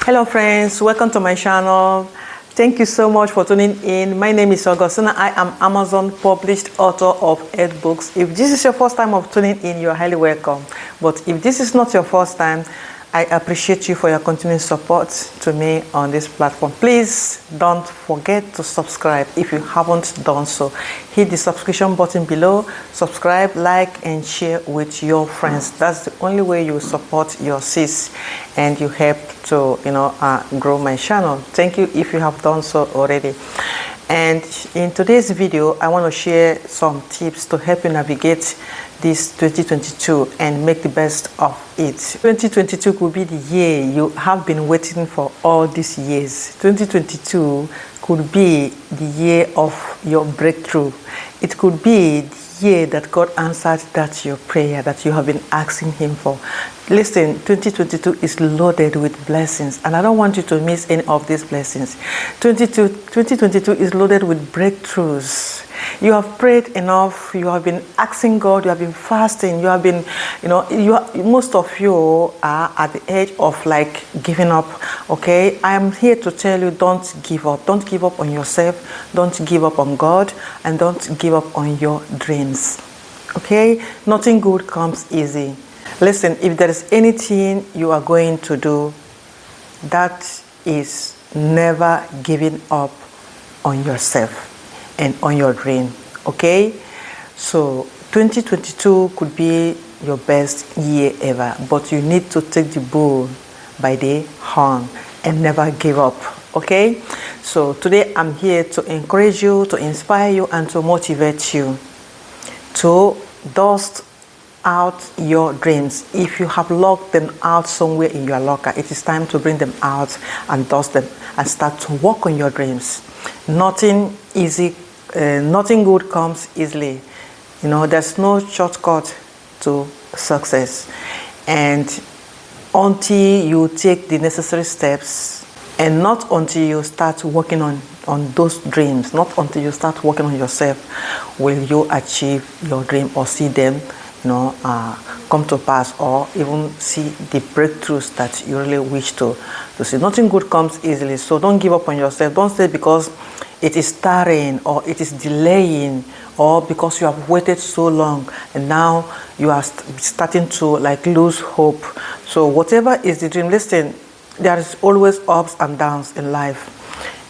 Hello friends, welcome to my channel. Thank you so much for tuning in. My name is Augustina. I am Amazon published author of 8 books. If this is your first time of tuning in, you're highly welcome. But if this is not your first time, I appreciate you for your continued support to me on this platform. Please don't forget to subscribe if you haven't done so. Hit the subscription button below, subscribe, like, and share with your friends. That's the only way you support your sis and you help to grow my channel. Thank you if you have done so already. And in today's video, I want to share some tips to help you navigate this 2022 and make the best of it. 2022 could be the year you have been waiting for all these years. 2022 could be the year of your breakthrough. It could be the year that God answered that your prayer that you have been asking Him for. Listen, 2022 is loaded with blessings, and I don't want you to miss any of these blessings. 2022 is loaded with breakthroughs. You have prayed enough, you have been asking God, you have been fasting, you have been, most of you are at the edge of like giving up, okay? I am here to tell you, don't give up. Don't give up on yourself, don't give up on God, and don't give up on your dreams, okay? Nothing good comes easy. Listen, if there is anything you are going to do, that is never giving up on yourself and on your dream, okay? So 2022 could be your best year ever, but you need to take the bull by the horn and never give up, okay? So today I'm here to encourage you, to inspire you, and to motivate you to dust out your dreams. If you have locked them out somewhere in your locker, it is time to bring them out and dust them and start to work on your dreams. Nothing good comes easily. There's no shortcut to success. And until you take the necessary steps, and not until you start working on those dreams, not until you start working on yourself, will you achieve your dream or see them come to pass, or even see the breakthroughs that you really wish to see. Nothing good comes easily, so don't give up on yourself. Don't say because it is tiring or it is delaying or because you have waited so long and now you are starting to like lose hope. So whatever is the dream, listen, there is always ups and downs in life.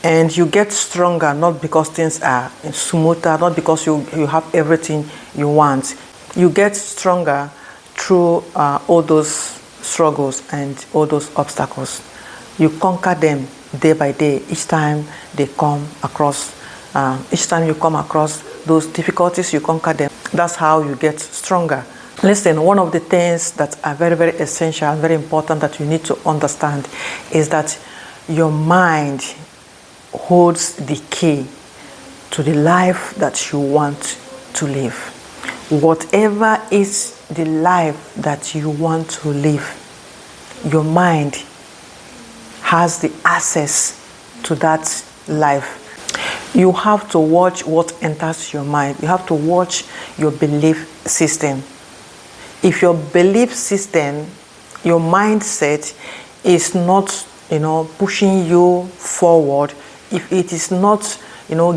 And you get stronger not because things are smoother, not because you have everything you want. You get stronger through all those struggles and all those obstacles. You conquer them day by day. Each time you come across those difficulties, you conquer them. That's how you get stronger. Listen, one of the things that are very, very essential and very important that you need to understand is that your mind holds the key to the life that you want to live. Whatever is the life that you want to live, your mind has the access to that life. You have to watch what enters your mind. You have to watch your belief system. If your belief system, your mindset is not, pushing you forward, if it is not,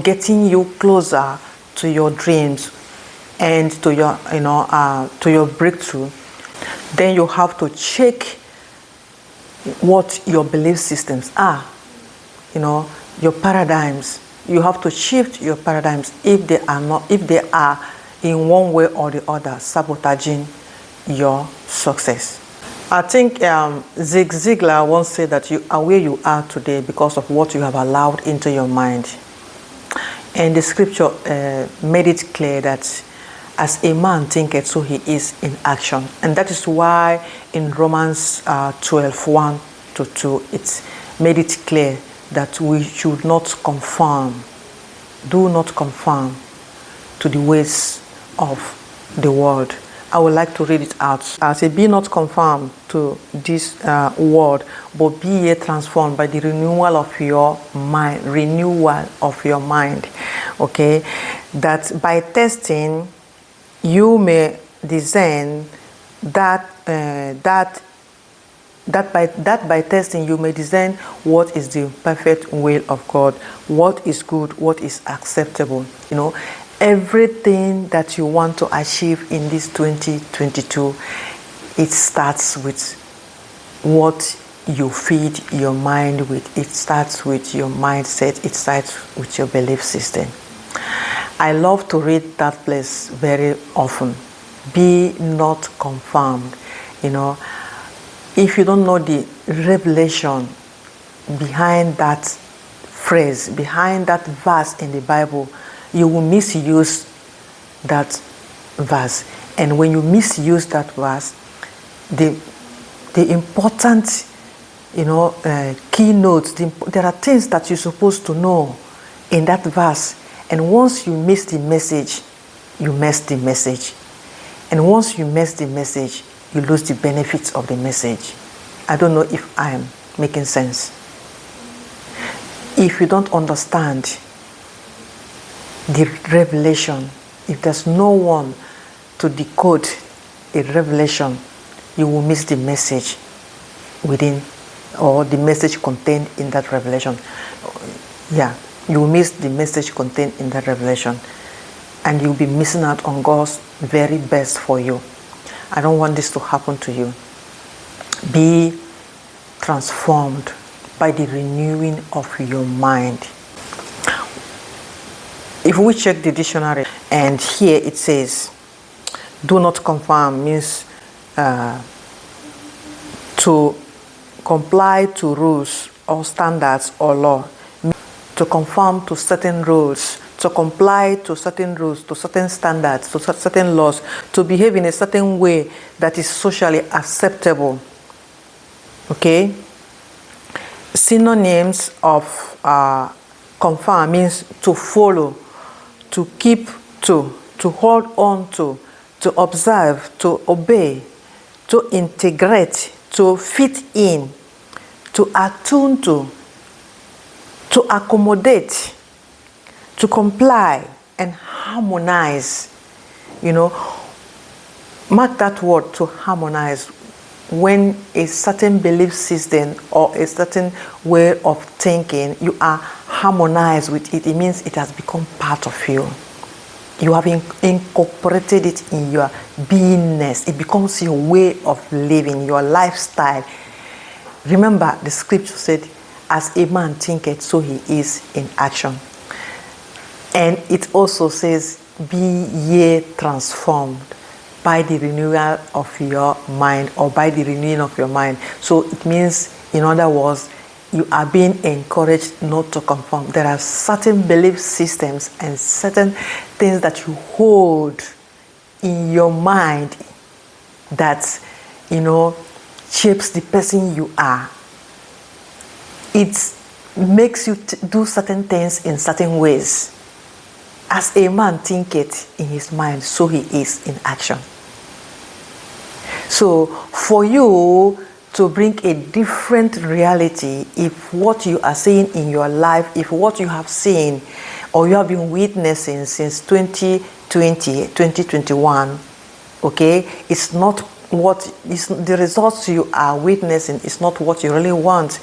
getting you closer to your dreams and to your breakthrough, then you have to check what your belief systems are. Your paradigms. You have to shift your paradigms if they are in one way or the other sabotaging your success. I think Zig Ziglar once said that you are where you are today because of what you have allowed into your mind. And the scripture made it clear that as a man thinketh, so he is in action. And that is why in Romans 12:1-2, it's made it clear that we should not conform, do not conform to the ways of the world. I would like to read it out. I say, be not conformed to this world, but be ye transformed by the renewal of your mind. Renewal of your mind. Okay? That by testing, you may discern that That by testing you may discern what is the perfect will of God, what is good, what is acceptable. Everything that you want to achieve in this 2022, it starts with what you feed your mind with. It starts with your mindset. It starts with your belief system. I love to read that place very often. Be not conformed. If you don't know the revelation behind that phrase, behind that verse in the Bible, you will misuse that verse. And when you misuse that verse, the important, keynotes, there are things that you're supposed to know in that verse. And once you miss the message, you mess the message. And once you mess the message, you lose the benefits of the message. I don't know if I am making sense. If you don't understand the revelation, if there's no one to decode a revelation, you will miss the message within, or the message contained in that revelation. Yeah, you will miss the message contained in that revelation, and you'll be missing out on God's very best for you. I don't want this to happen to you. Be transformed by the renewing of your mind. If we check the dictionary, and here it says, do not conform means to comply to rules or standards or law. To conform to certain rules, to comply to certain rules, to certain standards, to certain laws, to behave in a certain way that is socially acceptable. Okay? Synonyms of conform means to follow, to keep to hold on to observe, to obey, to integrate, to fit in, to attune to accommodate, to comply and harmonize. Mark that word, to harmonize. When a certain belief system or a certain way of thinking, you are harmonized with it, it means it has become part of you. You have incorporated it in your beingness. It becomes your way of living, your lifestyle. Remember, the scripture said, as a man thinketh, so he is in action. And it also says, be ye transformed by the renewal of your mind, or by the renewing of your mind. So it means, in other words, you are being encouraged not to conform. There are certain belief systems and certain things that you hold in your mind that, shapes the person you are. It makes you do certain things in certain ways. As a man thinketh in his mind, so he is in action. So for you to bring a different reality, if what you are seeing in your life, if what you have seen or you have been witnessing since 2020, 2021, okay, it's not what is the results you are witnessing is not what you really want.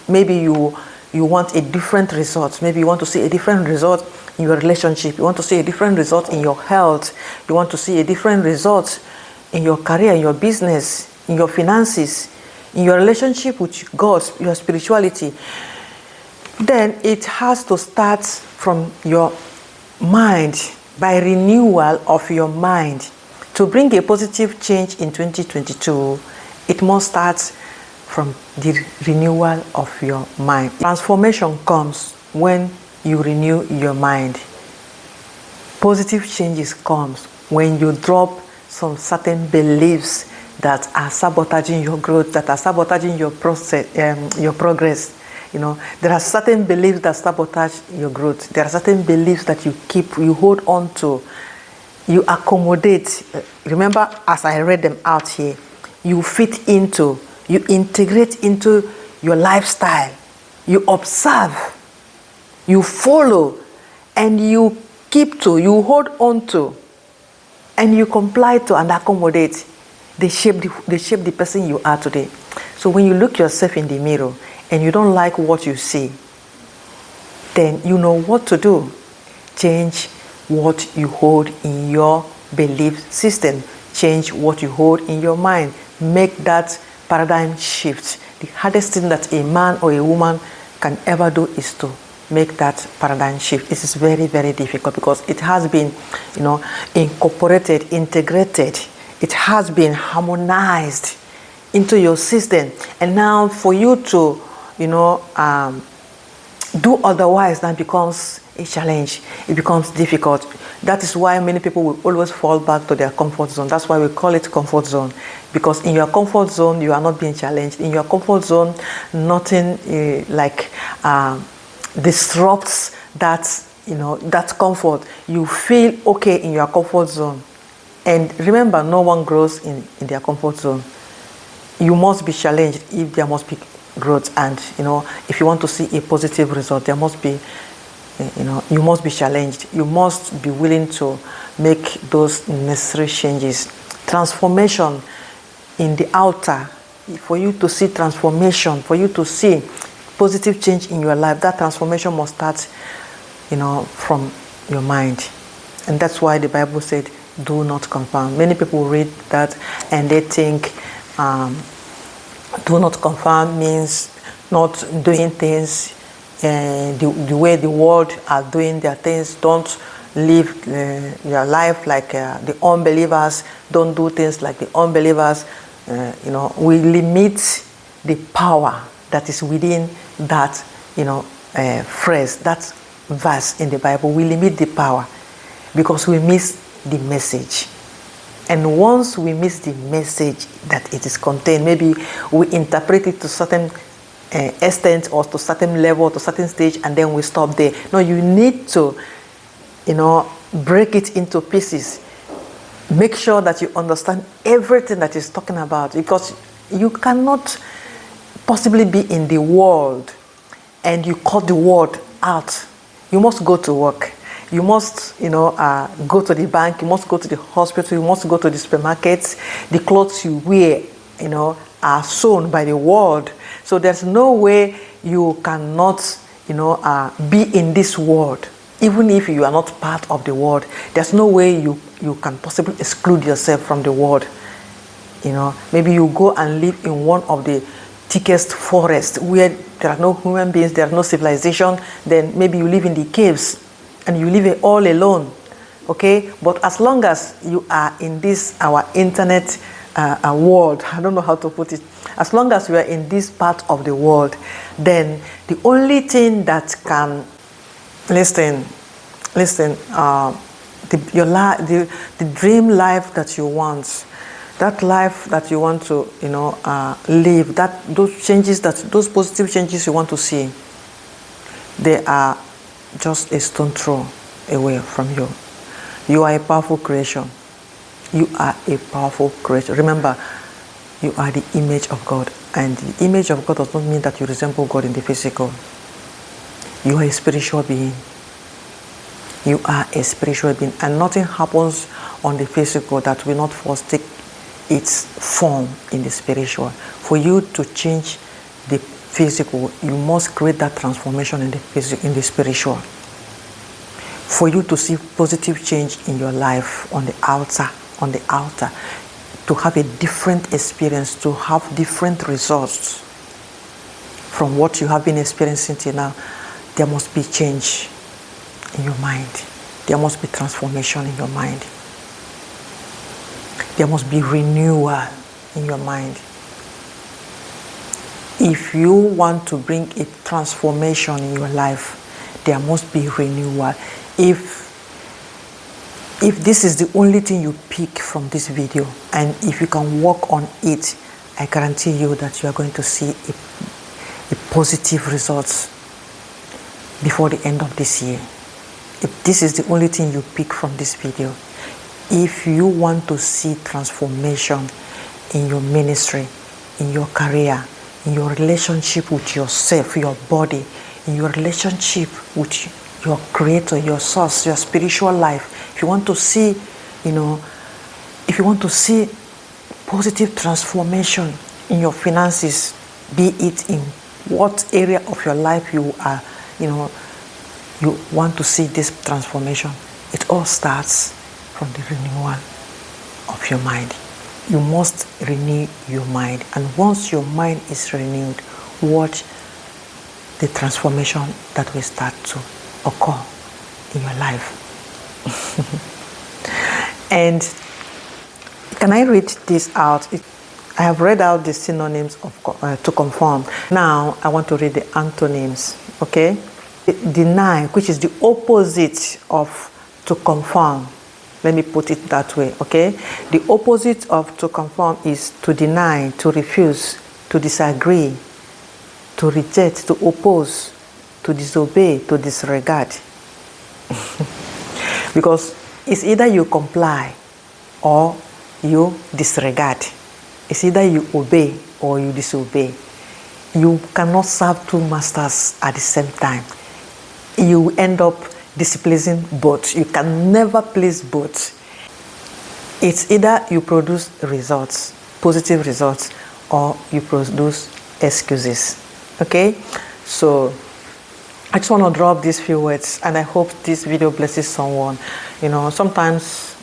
Maybe you want a different result. Maybe you want to see a different result in your relationship. You want to see a different result in your health. You want to see a different result in your career, in your business, in your finances, in your relationship with God, your spirituality. Then it has to start from your mind, by renewal of your mind. To bring a positive change in 2022, it must start from the renewal of your mind. Transformation comes when you renew your mind. Positive changes comes when you drop some certain beliefs that are sabotaging your growth, that are sabotaging your process, your progress. There are certain beliefs that sabotage your growth. There are certain beliefs that you hold on to, you accommodate. Remember, as I read them out here, you fit into, you integrate into your lifestyle, you observe, you follow, and you keep to, you hold on to, and you comply to and accommodate. They shape the person you are today. So when you look yourself in the mirror and you don't like what you see, then you know what to do. Change what you hold in your belief system. Change what you hold in your mind. Make that paradigm shift. The hardest thing that a man or a woman can ever do is to make that paradigm shift. This is very, very difficult because it has been, incorporated, integrated. It has been harmonized into your system. And now for you to, do otherwise, that becomes a challenge. It becomes difficult. That is why many people will always fall back to their comfort zone. That's why we call it comfort zone. Because in your comfort zone, you are not being challenged. In your comfort zone, nothing disrupts that, that comfort. You feel okay in your comfort zone. And remember, no one grows in their comfort zone. You must be challenged if there must be growth. And, if you want to see a positive result, there must be, you must be challenged. You must be willing to make those necessary changes. Transformation in the outer, for you to see transformation, for you to see positive change in your life, that transformation must start, from your mind. And that's why the Bible said, do not conform. Many people read that and they think, do not conform means not doing things the way the world are doing their things. Don't live your life like the unbelievers. Don't do things like the unbelievers. We limit the power that is within that, phrase, that verse in the Bible. We limit the power because we miss the message. And once we miss the message that it is contained, maybe we interpret it to certain extent or to certain level, to certain stage, and then we stop there. No, you need to, break it into pieces. Make sure that you understand everything that it's talking about, because you cannot possibly be in the world and you cut the world out. You must go to work. You must, go to the bank. You must go to the hospital. You must go to the supermarkets. The clothes you wear, are sewn by the world. So there's no way you cannot, be in this world. Even if you are not part of the world, there's no way you can possibly exclude yourself from the world. Maybe you go and live in one of the thickest forests where there are no human beings, there are no civilization. Then maybe you live in the caves and you live all alone. Okay? But as long as you are in this, our internet world, I don't know how to put it, as long as you are in this part of the world, then the only thing that can, listen, the dream life that you want, that life that you want to, live, those positive changes you want to see, they are just a stone throw away from you. You are a powerful creation. You are a powerful creation. Remember, you are the image of God. And the image of God does not mean that you resemble God in the physical. You are a spiritual being. You are a spiritual being. And nothing happens on the physical that will not first take its form in the spiritual. For you to change the physical, you must create that transformation in the spiritual. For you to see positive change in your life on the outer, to have a different experience, to have different results from what you have been experiencing till now, there must be change in your mind. There must be transformation in your mind. There must be renewal in your mind. If you want to bring a transformation in your life, there must be renewal. If this is the only thing you pick from this video, and if you can work on it, I guarantee you that you are going to see a positive results before the end of this year. If this is the only thing you pick from this video, if you want to see transformation in your ministry, in your career, in your relationship with yourself, your body, in your relationship with your creator, your source, your spiritual life, if you want to see, if you want to see positive transformation in your finances, be it in what area of your life you are, you want to see this transformation. It all starts from the renewal of your mind. You must renew your mind, and once your mind is renewed, watch the transformation that will start to occur in your life. And can I read this out? I have read out the synonyms of to conform. Now I want to read the antonyms. Okay, deny, which is the opposite of to conform. Let me put it that way. Okay, the opposite of to conform is to deny, to refuse, to disagree, to reject, to oppose, to disobey, to disregard. Because it's either you comply or you disregard. It's either you obey or you disobey. You cannot serve two masters at the same time. You end up displeasing both. You can never please both. It's either you produce results, positive results, or you produce excuses. Okay? So I just want to drop these few words, and I hope this video blesses someone. Sometimes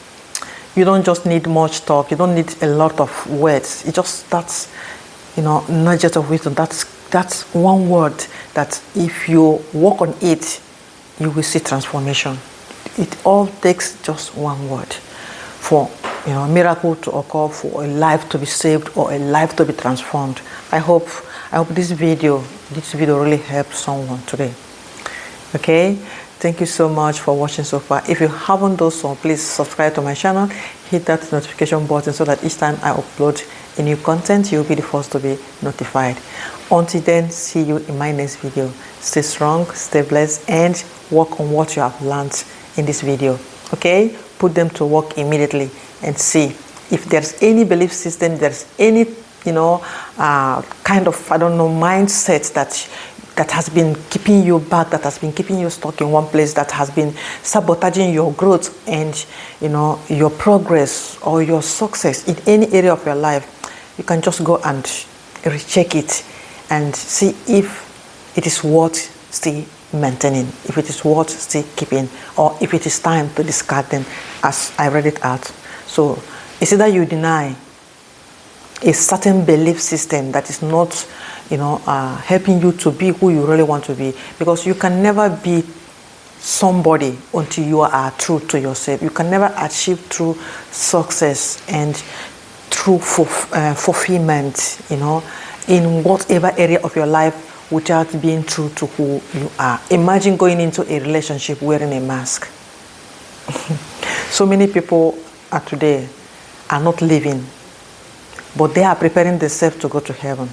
you don't just need much talk. You don't need a lot of words. It just starts, nugget of wisdom. That's one word that if you work on it, you will see transformation. It all takes just one word for a miracle to occur, for a life to be saved or a life to be transformed. I hope this video really helps someone today. Okay, thank you so much for watching so far. If you haven't done so, please subscribe to my channel, hit that notification button so that each time I upload a new content, you'll be the first to be notified. Until then, see you in my next video. Stay strong, stay blessed, and work on what you have learned in this video. Okay, put them to work immediately and see if there's any belief system, there's any kind of mindset that has been keeping you back, that has been keeping you stuck in one place, that has been sabotaging your growth and your progress or your success in any area of your life. You can just go and recheck it and see if it is worth still maintaining, if it is worth still keeping, or if it is time to discard them, as I read it out. So it's either you deny a certain belief system that is not helping you to be who you really want to be, because you can never be somebody until you are true to yourself. You can never achieve true success and true fulfillment in whatever area of your life without being true to who you are. Imagine going into a relationship wearing a mask. So many people today are not living, but they are preparing themselves to go to heaven.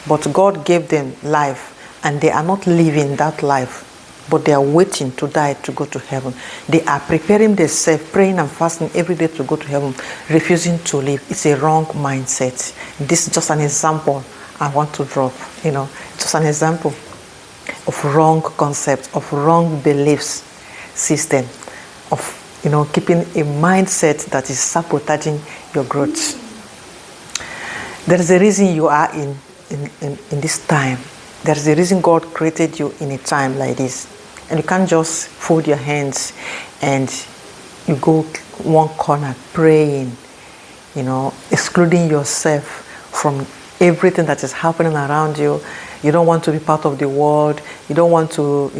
But God gave them life, and they are not living that life, but they are waiting to die to go to heaven. They are preparing themselves, praying and fasting every day to go to heaven, refusing to live. It's a wrong mindset. This is just an example I want to drop, just an example of wrong concepts, of wrong beliefs system, of keeping a mindset that is sabotaging your growth. There is a reason you are in this time. There is a reason God created you in a time like this. And you can't just fold your hands and you go one corner praying, excluding yourself from everything that is happening around you. You don't want to be part of the world. You don't want to,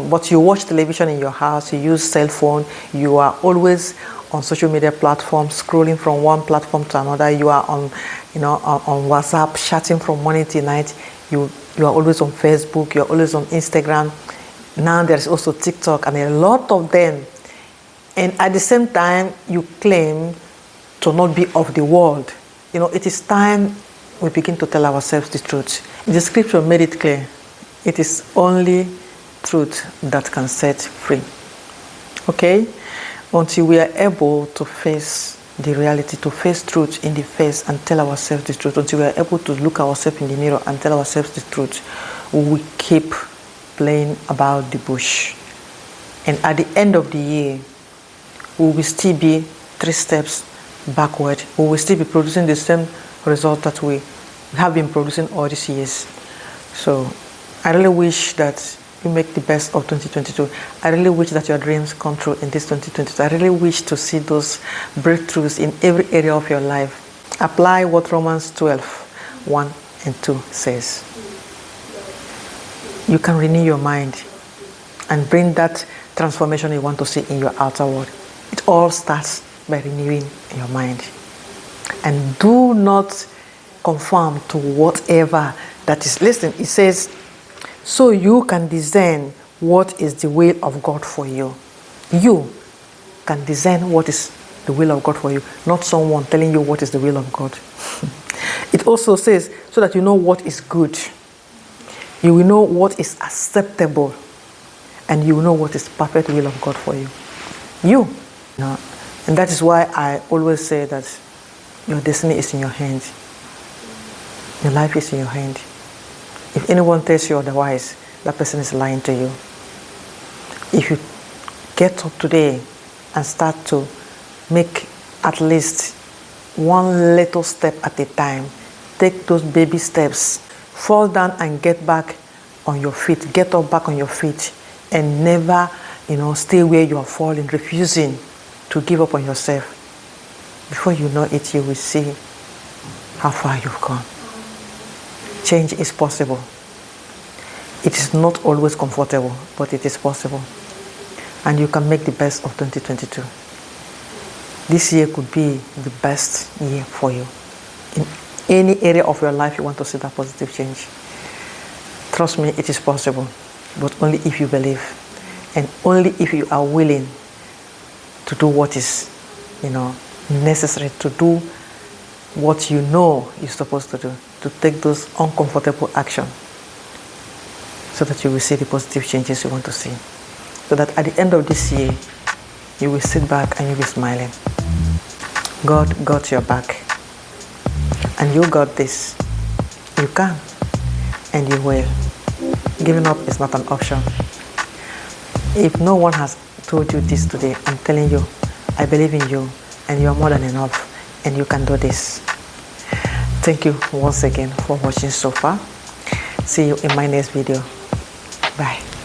but you watch television in your house, you use cell phone, you are always on social media platforms, scrolling from one platform to another. You are on WhatsApp, chatting from morning to night. You are always on Facebook, you are always on Instagram. Now there's also TikTok and a lot of them. And at the same time, you claim to not be of the world. It is time we begin to tell ourselves the truth. The scripture made it clear. It is only truth that can set free. Okay? Until we are able to face the reality, to face truth in the face and tell ourselves the truth, until we are able to look ourselves in the mirror and tell ourselves the truth, we keep playing about the bush. And at the end of the year, we will still be 3 steps backward. We will still be producing the same result that we we have been producing all these years. So I really wish that you make the best of 2022. I really wish that your dreams come true in this 2022. I really wish to see those breakthroughs in every area of your life. Apply what Romans 12:1 and 2 says. You can renew your mind and bring that transformation you want to see in your outer world. It all starts by renewing your mind. And do not conform to whatever that is. Listen, it says, so you can discern what is the will of God for you. You can discern what is the will of God for you, not someone telling you what is the will of God. It also says, so that you know what is good. You will know what is acceptable, and you will know what is perfect will of God for you. You know, and that is why I always say that your destiny is in your hand. Your life is in your hand. If anyone tells you otherwise, that person is lying to you. If you get up today and start to make at least one little step at a time, take those baby steps, fall down and get back on your feet, get up back on your feet, and never, stay where you are falling, refusing to give up on yourself. Before you know it, you will see how far you've gone. Change is possible. It is not always comfortable, but it is possible. And you can make the best of 2022. This year could be the best year for you. In any area of your life you want to see that positive change. Trust me, it is possible, but only if you believe, and only if you are willing to do what is, necessary, to do what you know you're supposed to do, to take those uncomfortable action, so that you will see the positive changes you want to see. So that at the end of this year, you will sit back and you'll be smiling. God got your back. And you got this. You can. And you will. Giving up is not an option. If no one has told you this today, I'm telling you, I believe in you, and you are more than enough, and you can do this. Thank you once again for watching so far. See you in my next video. Bye.